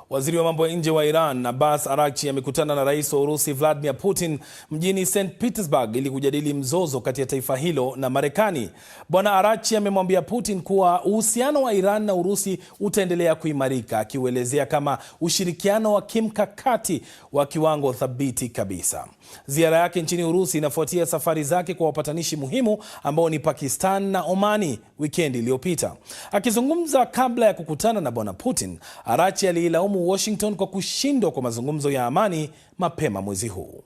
Waziri wa mambo ya nje wa Iran, Abbas Araghchi, amekutana na rais wa Urusi Vladimir Putin mjini St. Petersburg ili kujadili mzozo kati ya taifa hilo na Marekani. Bwana Araghchi amemwambia Putin kuwa uhusiano wa Iran na Urusi utaendelea kuimarika, akiuelezea kama ushirikiano wa kimkakati wa kiwango thabiti kabisa. Ziara yake nchini Urusi inafuatia safari zake kwa wapatanishi muhimu ambao ni Pakistan na Omani wikendi iliyopita. Akizungumza kabla ya kukutana na Bwana Putin, Araghchi aliilaumu Washington kwa kushindwa kwa mazungumzo ya amani mapema mwezi huu.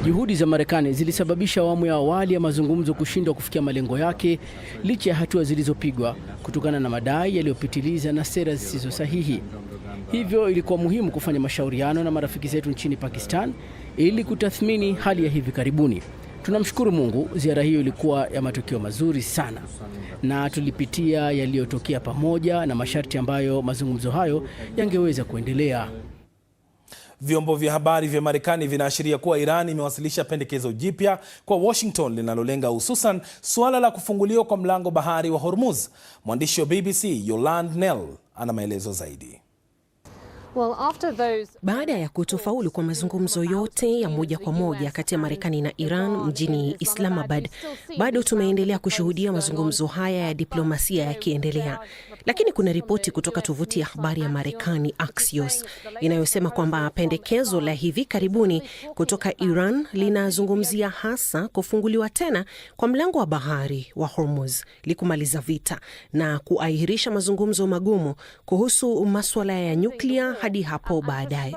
Juhudi za Marekani zilisababisha awamu ya awali ya mazungumzo kushindwa kufikia malengo yake licha ya hatua zilizopigwa kutokana na madai yaliyopitiliza na sera zisizo sahihi. Hivyo ilikuwa muhimu kufanya mashauriano na marafiki zetu nchini Pakistan ili kutathmini hali ya hivi karibuni. Tunamshukuru Mungu, ziara hiyo ilikuwa ya matokeo mazuri sana, na tulipitia yaliyotokea pamoja na masharti ambayo mazungumzo hayo yangeweza kuendelea. Vyombo vya habari vya Marekani vinaashiria kuwa Iran imewasilisha pendekezo jipya kwa Washington linalolenga hususan suala la kufunguliwa kwa mlango bahari wa Hormuz. Mwandishi wa BBC Yolande Knell ana maelezo zaidi. Baada ya kutofaulu kwa mazungumzo yote ya moja kwa moja kati ya Marekani na Iran mjini Islamabad, bado tumeendelea kushuhudia mazungumzo haya ya diplomasia yakiendelea. Lakini kuna ripoti kutoka tovuti ya habari ya Marekani Axios inayosema kwamba pendekezo la hivi karibuni kutoka Iran linazungumzia hasa kufunguliwa tena kwa mlango wa bahari wa Hormuz likumaliza vita na kuahirisha mazungumzo magumu kuhusu masuala ya nyuklia hadi hapo baadaye.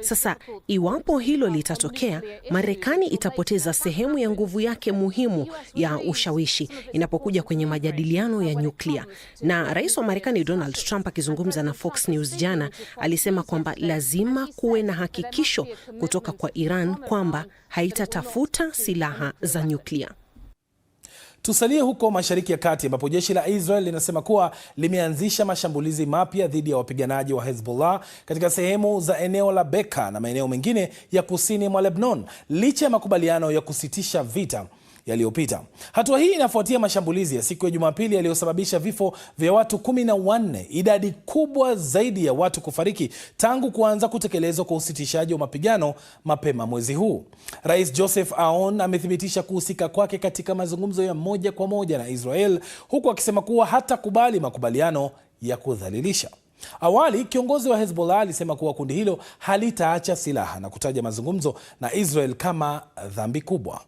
Sasa iwapo hilo litatokea, Marekani itapoteza sehemu ya nguvu yake muhimu ya ushawishi inapokuja kwenye majadiliano ya nyuklia. Na rais wa Marekani Donald Trump akizungumza na Fox News jana alisema kwamba lazima kuwe na hakikisho kutoka kwa Iran kwamba haitatafuta silaha za nyuklia. Tusalie huko Mashariki ya Kati ambapo jeshi la Israel linasema kuwa limeanzisha mashambulizi mapya dhidi ya wapiganaji wa Hezbollah katika sehemu za eneo la Beka na maeneo mengine ya kusini mwa Lebanon licha ya makubaliano ya kusitisha vita yaliyopita. Hatua hii inafuatia mashambulizi ya siku ya Jumapili yaliyosababisha vifo vya watu 14, idadi kubwa zaidi ya watu kufariki tangu kuanza kutekelezwa kwa usitishaji wa mapigano mapema mwezi huu. Rais Joseph Aoun amethibitisha kuhusika kwake katika mazungumzo ya moja kwa moja na Israel, huku akisema kuwa hatakubali makubaliano ya kudhalilisha. Awali, kiongozi wa Hezbollah alisema kuwa kundi hilo halitaacha silaha na kutaja mazungumzo na Israel kama dhambi kubwa.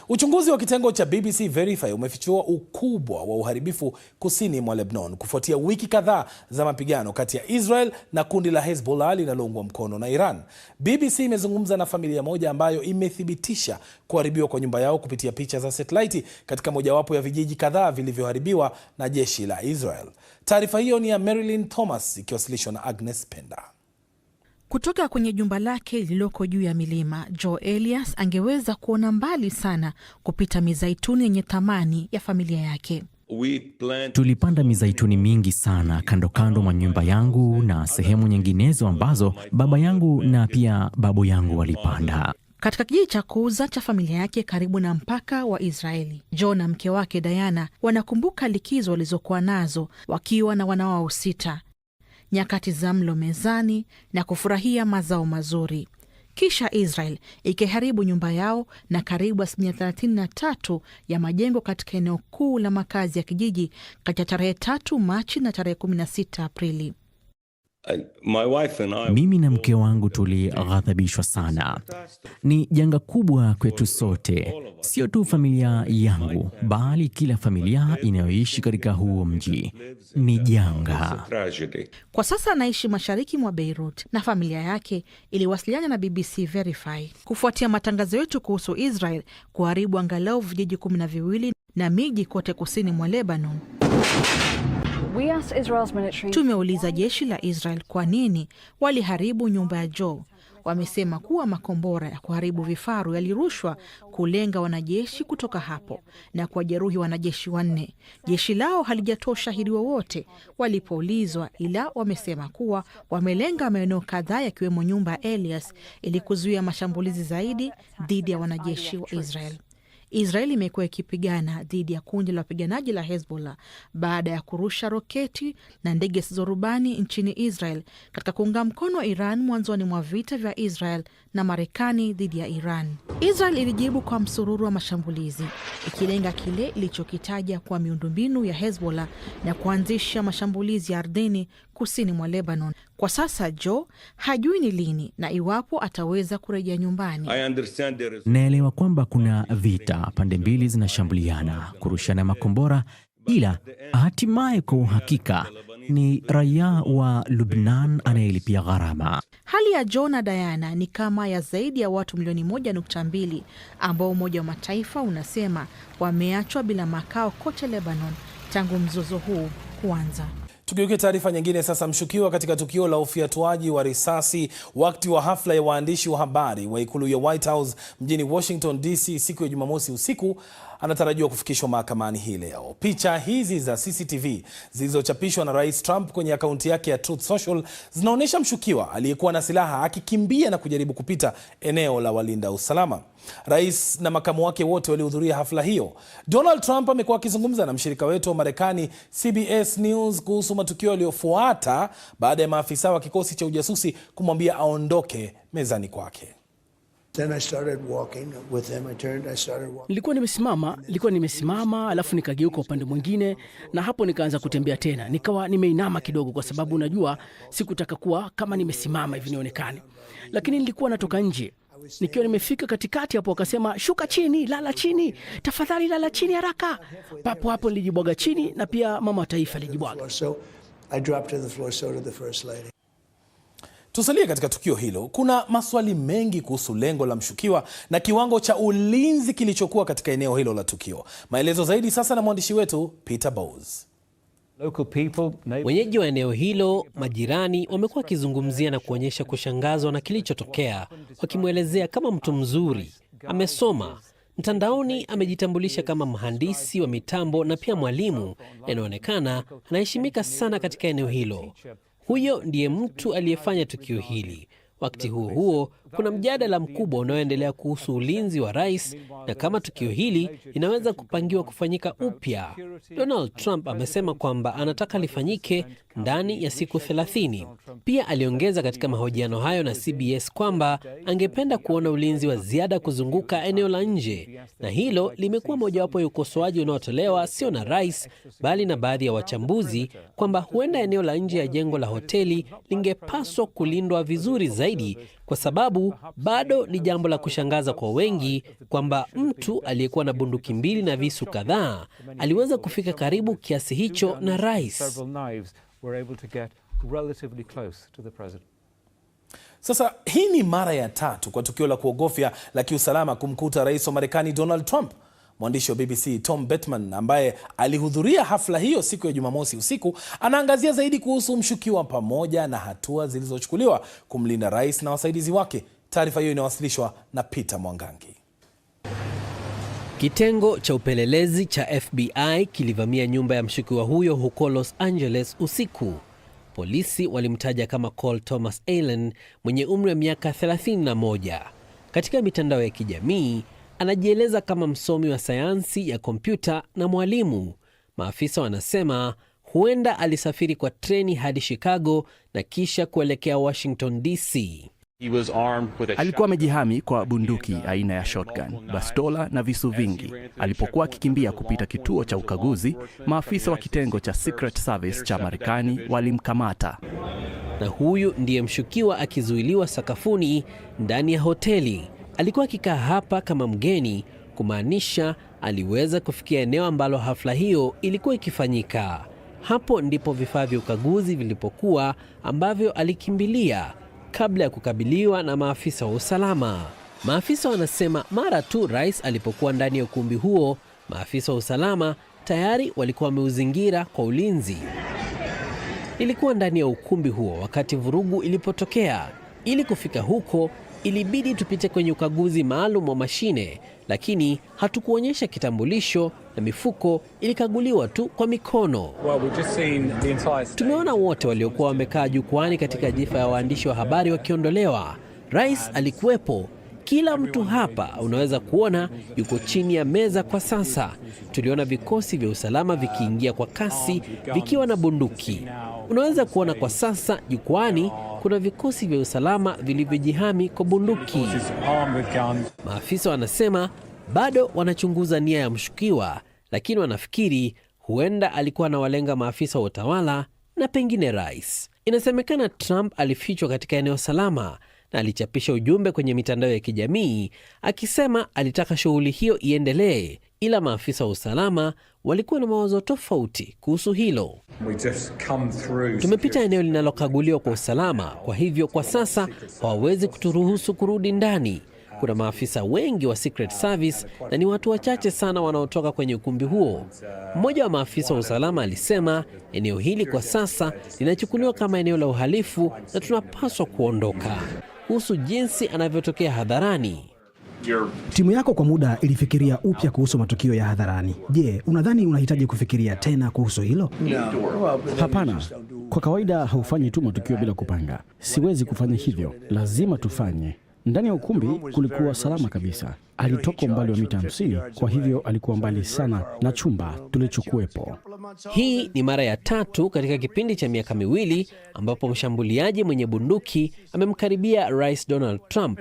Uchunguzi wa kitengo cha BBC Verify umefichua ukubwa wa uharibifu kusini mwa Lebanon kufuatia wiki kadhaa za mapigano kati ya Israel na kundi la Hezbollah linaloungwa mkono na Iran. BBC imezungumza na familia moja ambayo imethibitisha kuharibiwa kwa nyumba yao kupitia picha za satellite katika mojawapo ya vijiji kadhaa vilivyoharibiwa na jeshi la Israel. Taarifa hiyo ni ya Marilyn Thomas ikiwasilishwa na Agnes Penda. Kutoka kwenye jumba lake lililoko juu ya milima, Joe Elias angeweza kuona mbali sana kupita mizaituni yenye thamani ya familia yake. Tulipanda mizaituni mingi sana kando kando mwa nyumba yangu na sehemu nyinginezo ambazo baba yangu na pia babu yangu walipanda. Katika kijiji cha Kuza cha familia yake karibu na mpaka wa Israeli, Joe na mke wake Diana wanakumbuka likizo walizokuwa nazo wakiwa na wana wao 6. Nyakati za mlo mezani na kufurahia mazao mazuri. Kisha Israel ikiharibu nyumba yao na karibu 33% ya majengo katika eneo kuu la makazi ya kijiji kati ya tarehe 3 Machi na tarehe 16 Aprili. Mimi na mke wangu tulighadhabishwa sana. Ni janga kubwa kwetu sote, sio tu familia yangu, bali kila familia inayoishi katika huo mji. Ni janga. Kwa sasa anaishi mashariki mwa Beirut na familia yake iliwasiliana na BBC Verify kufuatia matangazo yetu kuhusu Israel kuharibu angalau vijiji 12 na miji kote kusini mwa Lebanon. Tumeuliza jeshi la Israel kwa nini waliharibu nyumba ya Joe. Wamesema kuwa makombora ya kuharibu vifaru yalirushwa kulenga wanajeshi kutoka hapo na kuwajeruhi wanajeshi 4. Jeshi lao halijatoa ushahidi wowote walipoulizwa, ila wamesema kuwa wamelenga maeneo kadhaa yakiwemo nyumba ya Elias ili kuzuia mashambulizi zaidi dhidi ya wanajeshi wa Israel. Israeli imekuwa ikipigana dhidi ya kundi la wapiganaji la Hezbollah baada ya kurusha roketi na ndege zisizo rubani nchini Israel katika kuunga mkono wa Iran mwanzoni mwa vita vya Israel na Marekani dhidi ya Iran. Israel ilijibu kwa msururu wa mashambulizi ikilenga kile ilichokitaja kwa miundombinu ya Hezbollah na kuanzisha mashambulizi ya ardhini kusini mwa Lebanon. Kwa sasa Joe hajui ni lini na iwapo ataweza kurejea nyumbani. Naelewa kwamba kuna vita, pande mbili zinashambuliana, kurushana makombora, ila hatimaye kwa uhakika ni raia wa Lebanon anayelipia gharama. Hali ya Joe na Diana ni kama ya zaidi ya watu milioni 1.2 ambao Umoja wa Mataifa unasema wameachwa bila makao kote Lebanon tangu mzozo huu kuanza. Tugeuke taarifa nyingine sasa. Mshukiwa katika tukio la ufiatuaji wa risasi wakati wa hafla ya waandishi wa habari wa ikulu ya White House mjini Washington DC siku ya Jumamosi usiku anatarajiwa kufikishwa mahakamani hii leo. Picha hizi za CCTV zilizochapishwa na Rais Trump kwenye akaunti yake ya Truth Social zinaonyesha mshukiwa aliyekuwa na silaha akikimbia na kujaribu kupita eneo la walinda usalama. Rais na makamu wake wote walihudhuria hafla hiyo. Donald Trump amekuwa akizungumza na mshirika wetu wa Marekani CBS News kuhusu matukio yaliyofuata baada ya maafisa wa kikosi cha ujasusi kumwambia aondoke mezani kwake. Nilikuwa nimesimama alafu nikageuka upande mwingine na hapo nikaanza kutembea tena. Nikawa nimeinama kidogo kwa sababu unajua sikutaka kuwa kama nimesimama hivi nionekane. Lakini nilikuwa natoka nje. Nikiwa nimefika katikati hapo wakasema shuka chini, lala chini, tafadhali lala chini haraka. Papo hapo nilijibwaga chini na pia mama wa taifa alijibwaga. Tusalie katika tukio hilo. Kuna maswali mengi kuhusu lengo la mshukiwa na kiwango cha ulinzi kilichokuwa katika eneo hilo la tukio. Maelezo zaidi sasa na mwandishi wetu Peter Bowes. Wenyeji wa eneo hilo, majirani, wamekuwa wakizungumzia na kuonyesha kushangazwa na kilichotokea, wakimwelezea kama mtu mzuri, amesoma mtandaoni, amejitambulisha kama mhandisi wa mitambo na pia mwalimu, na inaonekana anaheshimika sana katika eneo hilo. Huyo ndiye mtu aliyefanya tukio hili. Wakati huo huo, kuna mjadala mkubwa unaoendelea kuhusu ulinzi wa rais na kama tukio hili linaweza kupangiwa kufanyika upya. Donald Trump amesema kwamba anataka lifanyike ndani ya siku 30. Pia aliongeza katika mahojiano hayo na CBS kwamba angependa kuona ulinzi wa ziada kuzunguka eneo la nje, na hilo limekuwa mojawapo ya ukosoaji unaotolewa sio na rais bali na baadhi ya wachambuzi kwamba huenda eneo la nje ya jengo la hoteli lingepaswa kulindwa vizuri zaidi, kwa sababu bado ni jambo la kushangaza kwa wengi kwamba mtu aliyekuwa na bunduki mbili na visu kadhaa aliweza kufika karibu kiasi hicho na rais. Sasa hii ni mara ya tatu kwa tukio la kuogofya la kiusalama kumkuta rais wa Marekani Donald Trump. Mwandishi wa BBC Tom Bettman ambaye alihudhuria hafla hiyo siku ya Jumamosi usiku anaangazia zaidi kuhusu mshukiwa pamoja na hatua zilizochukuliwa kumlinda rais na wasaidizi wake. Taarifa hiyo inawasilishwa na Peter Mwangangi. Kitengo cha upelelezi cha FBI kilivamia nyumba ya mshukiwa huyo huko Los Angeles usiku. Polisi walimtaja kama Cole Thomas Allen mwenye umri wa miaka 31. Katika mitandao ya kijamii anajieleza kama msomi wa sayansi ya kompyuta na mwalimu. Maafisa wanasema huenda alisafiri kwa treni hadi Chicago na kisha kuelekea Washington DC. Alikuwa amejihami kwa bunduki aina ya shotgun, bastola na visu vingi. Alipokuwa akikimbia kupita kituo cha ukaguzi, maafisa wa kitengo cha Secret Service cha Marekani walimkamata. Na huyu ndiye mshukiwa akizuiliwa sakafuni ndani ya hoteli. Alikuwa akikaa hapa kama mgeni, kumaanisha aliweza kufikia eneo ambalo hafla hiyo ilikuwa ikifanyika. Hapo ndipo vifaa vya ukaguzi vilipokuwa ambavyo alikimbilia kabla ya kukabiliwa na maafisa wa usalama. Maafisa wanasema mara tu rais alipokuwa ndani ya ukumbi huo, maafisa wa usalama tayari walikuwa wameuzingira kwa ulinzi. Ilikuwa ndani ya ukumbi huo wakati vurugu ilipotokea. Ili kufika huko, ilibidi tupite kwenye ukaguzi maalum wa mashine, lakini hatukuonyesha kitambulisho na mifuko ilikaguliwa tu kwa mikono. Tumeona wote waliokuwa wamekaa jukwani katika jifa ya waandishi wa habari wakiondolewa. Rais alikuwepo, Kila mtu hapa unaweza kuona yuko chini ya meza kwa sasa. Tuliona vikosi vya usalama vikiingia kwa kasi vikiwa na bunduki. Unaweza kuona kwa sasa jukwani kuna vikosi vya usalama vilivyojihami kwa bunduki. Maafisa wanasema bado wanachunguza nia ya mshukiwa, lakini wanafikiri huenda alikuwa anawalenga maafisa wa utawala na pengine rais. Inasemekana Trump alifichwa katika eneo salama na alichapisha ujumbe kwenye mitandao ya kijamii akisema alitaka shughuli hiyo iendelee, ila maafisa wa usalama walikuwa na mawazo tofauti kuhusu hilo. Tumepita eneo linalokaguliwa kwa usalama, kwa hivyo kwa sasa hawawezi kuturuhusu kurudi ndani. Kuna maafisa wengi wa Secret Service na ni watu wachache sana wanaotoka kwenye ukumbi huo. Mmoja wa maafisa wa usalama alisema eneo hili kwa sasa linachukuliwa kama eneo la uhalifu na tunapaswa kuondoka. Kuhusu jinsi anavyotokea hadharani, timu yako kwa muda ilifikiria upya kuhusu matukio ya hadharani. Je, unadhani unahitaji kufikiria tena kuhusu hilo? Hapana. Kwa kawaida haufanyi tu matukio bila kupanga. Siwezi kufanya hivyo, lazima tufanye. Ndani ya ukumbi kulikuwa salama kabisa. Alitoka umbali wa mita 50, kwa hivyo alikuwa mbali sana na chumba tulichokuwepo. Hii ni mara ya 3 katika kipindi cha miaka 2 ambapo mshambuliaji mwenye bunduki amemkaribia Rais Donald Trump.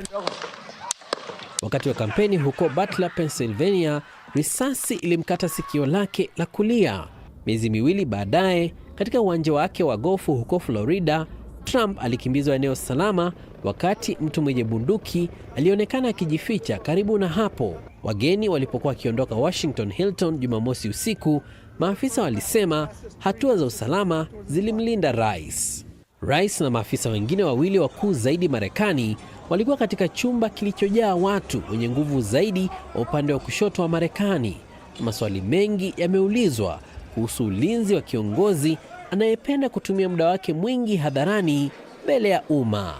Wakati wa kampeni huko Butler, Pennsylvania, risasi ilimkata sikio lake la kulia. Miezi 2 baadaye, katika uwanja wake wa gofu huko Florida, Trump alikimbizwa eneo salama wakati mtu mwenye bunduki alionekana akijificha karibu na hapo. Wageni walipokuwa wakiondoka Washington Hilton Jumamosi usiku, maafisa walisema hatua za usalama zilimlinda rais. Rais na maafisa wengine 2 wakuu zaidi Marekani walikuwa katika chumba kilichojaa watu wenye nguvu zaidi wa upande wa kushoto wa Marekani. Maswali mengi yameulizwa kuhusu ulinzi wa kiongozi anayependa kutumia muda wake mwingi hadharani mbele ya umma.